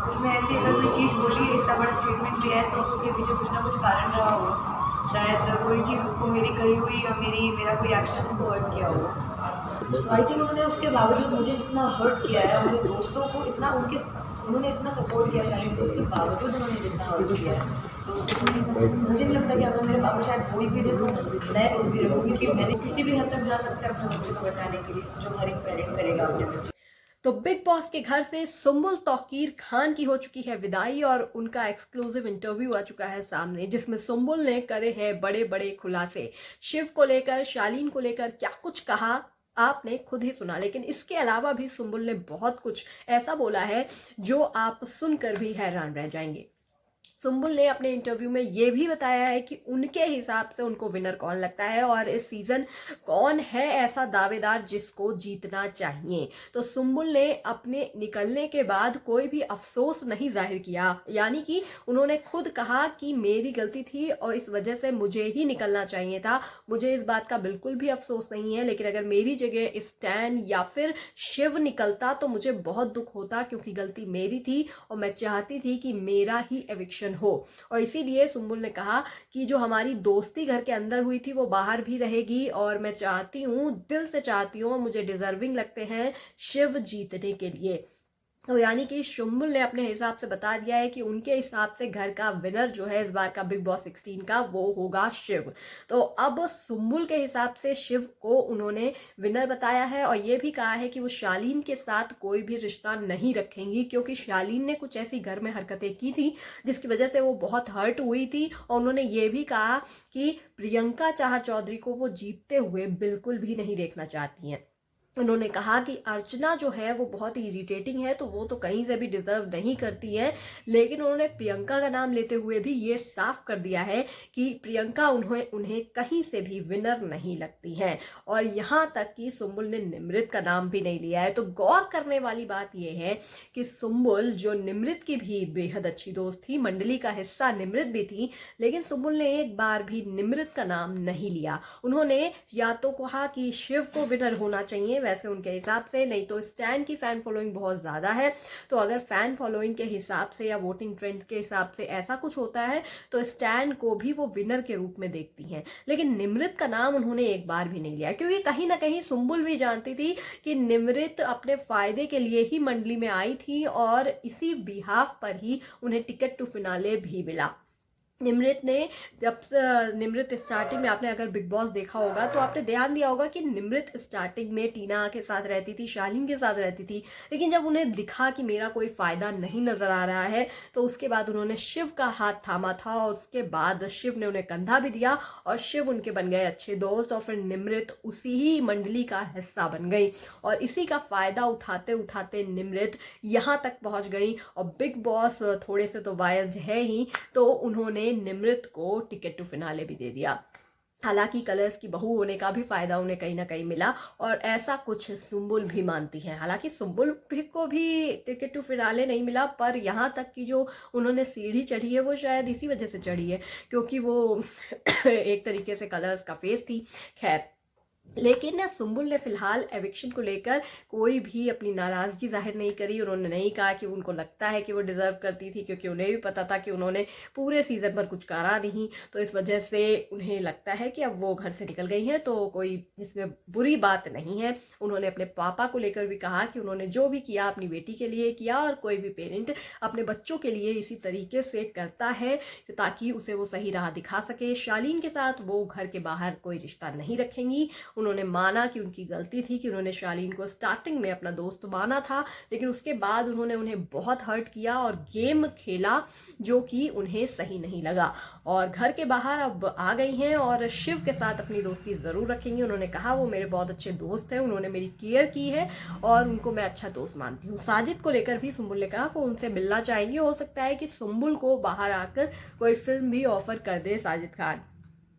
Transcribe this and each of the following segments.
उसमें ऐसी अगर कोई चीज़ बोली है, इतना बड़ा स्टेटमेंट दिया है, तो उसके पीछे कुछ ना कुछ कारण रहा होगा। शायद कोई चीज़ उसको मेरी कही हुई या मेरा कोई एक्शन उसको हर्ट किया हो। तो आई थिंक उन्होंने उसके बावजूद मुझे जितना हर्ट किया है, मेरे दोस्तों को इतना उन्होंने इतना सपोर्ट किया शायद, उसके बावजूद उन्होंने जितना हर्ट किया है, तो मुझे नहीं लगता कि अगर मेरे पापा शायद कोई भी दे तो मैं दोस्ती रखूँ, क्योंकि मैंने किसी भी हद तक जा सकता है अपने बच्चे को बचाने के लिए, जो हर एक पेरेंट करेगा अपने बच्चे। तो बिग बॉस के घर से सुम्बुल तौकीर खान की हो चुकी है विदाई और उनका एक्सक्लूसिव इंटरव्यू आ चुका है सामने, जिसमें सुम्बुल ने करे हैं बड़े बड़े खुलासे। शिव को लेकर, शालीन को लेकर क्या कुछ कहा आपने खुद ही सुना, लेकिन इसके अलावा भी सुम्बुल ने बहुत कुछ ऐसा बोला है जो आप सुनकर भी हैरान रह जाएंगे। सुम्बुल ने अपने इंटरव्यू में ये भी बताया है कि उनके हिसाब से उनको विनर कौन लगता है और इस सीजन कौन है ऐसा दावेदार जिसको जीतना चाहिए। तो सुम्बुल ने अपने निकलने के बाद कोई भी अफसोस नहीं जाहिर किया, यानी कि उन्होंने खुद कहा कि मेरी गलती थी और इस वजह से मुझे ही निकलना चाहिए था, मुझे इस बात का बिल्कुल भी अफसोस नहीं है, लेकिन अगर मेरी जगह स्टैन या फिर शिव निकलता तो मुझे बहुत दुख होता, क्योंकि गलती मेरी थी और मैं चाहती थी कि मेरा ही एविक्शन हो। और इसीलिए सुम्बुल ने कहा कि जो हमारी दोस्ती घर के अंदर हुई थी वो बाहर भी रहेगी और मैं चाहती हूँ, दिल से चाहती हूँ, मुझे डिजर्विंग लगते हैं शिव जीतने के लिए। तो यानी कि सुम्बुल ने अपने हिसाब से बता दिया है कि उनके हिसाब से घर का विनर जो है इस बार का बिग बॉस 16 का वो होगा शिव। तो अब सुम्बुल के हिसाब से शिव को उन्होंने विनर बताया है और ये भी कहा है कि वो शालीन के साथ कोई भी रिश्ता नहीं रखेंगी, क्योंकि शालीन ने कुछ ऐसी घर में हरकतें की थी जिसकी वजह से वो बहुत हर्ट हुई थी। और उन्होंने ये भी कहा कि प्रियंका चाहर चौधरी को वो जीतते हुए बिल्कुल भी नहीं देखना चाहती हैं। उन्होंने कहा कि अर्चना जो है वो बहुत ही इरिटेटिंग है, तो वो तो कहीं से भी डिजर्व नहीं करती है, लेकिन उन्होंने प्रियंका का नाम लेते हुए भी ये साफ कर दिया है कि प्रियंका उन्हें कहीं से भी विनर नहीं लगती है। और यहाँ तक कि सुम्बुल ने निमृत का नाम भी नहीं लिया है। तो गौर करने वाली बात यह है कि सुम्बुल जो निमृत की भी बेहद अच्छी दोस्त थी, मंडली का हिस्सा निमृत भी थी, लेकिन सुम्बुल ने एक बार भी निमृत का नाम नहीं लिया। उन्होंने या तो कहा कि शिव को विनर होना चाहिए वैसे उनके हिसाब से, नहीं तो स्टैन की फैन फॉलोइंग बहुत ज्यादा है, तो अगर फैन फॉलोइंग के हिसाब से या वोटिंग ट्रेंड के हिसाब से ऐसा कुछ होता है तो स्टैन को भी वो विनर के रूप में देखती हैं। लेकिन निमृत का नाम उन्होंने एक बार भी नहीं लिया, क्योंकि कहीं ना कहीं सुम्बुल भी जानती थी कि निमृत अपने फायदे के लिए ही मंडली में आई थी और इसी बिहाफ पर ही उन्हें टिकट टू फिनाले भी मिला। निमृत ने जब निमृत स्टार्टिंग में, आपने अगर बिग बॉस देखा होगा तो आपने ध्यान दिया होगा कि निमृत स्टार्टिंग में टीना के साथ रहती थी, शालीन के साथ रहती थी, लेकिन जब उन्हें दिखा कि मेरा कोई फायदा नहीं नजर आ रहा है तो उसके बाद उन्होंने शिव का हाथ थामा था और उसके बाद शिव ने उन्हें कंधा भी दिया और शिव उनके बन गए अच्छे दोस्त और फिर निमृत उसी ही मंडली का हिस्सा बन गई और इसी का फायदा उठाते उठाते निमृत यहाँ तक पहुंच गई। और बिग बॉस थोड़े से तो वायज है ही, तो उन्होंने निमृत को टिकट टू फिनाले भी दे दिया। हालांकि कलर्स की बहू होने का भी फायदा उन्हें कहीं ना कहीं मिला और ऐसा कुछ सुम्बुल भी मानती है। हालांकि सुम्बुल को भी टिकट टू फिनाले नहीं मिला, पर यहाँ तक कि जो उन्होंने सीढ़ी चढ़ी है वो शायद इसी वजह से चढ़ी है क्योंकि वो एक तरीके से कलर्स का फेस थी। खैर, लेकिन सुम्बुल ने फिलहाल एविक्शन को लेकर कोई भी अपनी नाराजगी जाहिर नहीं करी। उन्होंने नहीं कहा कि उनको लगता है कि वो डिजर्व करती थी, क्योंकि उन्हें भी पता था कि उन्होंने पूरे सीजन पर कुछ करा नहीं, तो इस वजह से उन्हें लगता है कि अब वो घर से निकल गई हैं तो कोई इसमें बुरी बात नहीं है। उन्होंने अपने पापा को लेकर भी कहा कि उन्होंने जो भी किया अपनी बेटी के लिए किया और कोई भी पेरेंट अपने बच्चों के लिए इसी तरीके से करता है ताकि उसे वो सही राह दिखा सके। शालीन के साथ वो घर के बाहर कोई रिश्ता नहीं रखेंगी। उन्होंने माना कि उनकी गलती थी कि उन्होंने शालीन को स्टार्टिंग में अपना दोस्त माना था, लेकिन उसके बाद उन्होंने उन्हें बहुत हर्ट किया और गेम खेला जो कि उन्हें सही नहीं लगा और घर के बाहर अब आ गई हैं और शिव के साथ अपनी दोस्ती जरूर रखेंगी। उन्होंने कहा वो मेरे बहुत अच्छे दोस्त हैं, उन्होंने मेरी केयर की है और उनको मैं अच्छा दोस्त मानती हूँ। साजिद को लेकर भी सुम्बुल ने कहा वो उनसे मिलना चाहेंगे, हो सकता है कि सुम्बुल को बाहर आकर कोई फिल्म भी ऑफर कर दे साजिद खान।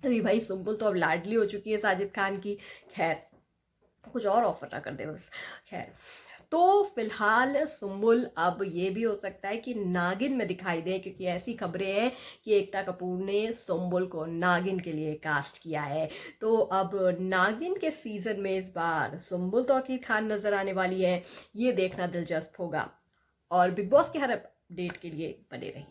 अभी भाई सुम्बुल तो अब लाडली हो चुकी है साजिद खान की। खैर, कुछ और ऑफर ना कर दे बस। खैर, तो फिलहाल सुम्बुल अब ये भी हो सकता है कि नागिन में दिखाई दे, क्योंकि ऐसी खबरें हैं कि एकता कपूर ने सुम्बुल को नागिन के लिए कास्ट किया है। तो अब नागिन के सीजन में इस बार सुम्बुल तौकीर खान नजर आने वाली है, ये देखना दिलचस्प होगा। और बिग बॉस के हर अपडेट के लिए बने रहिए।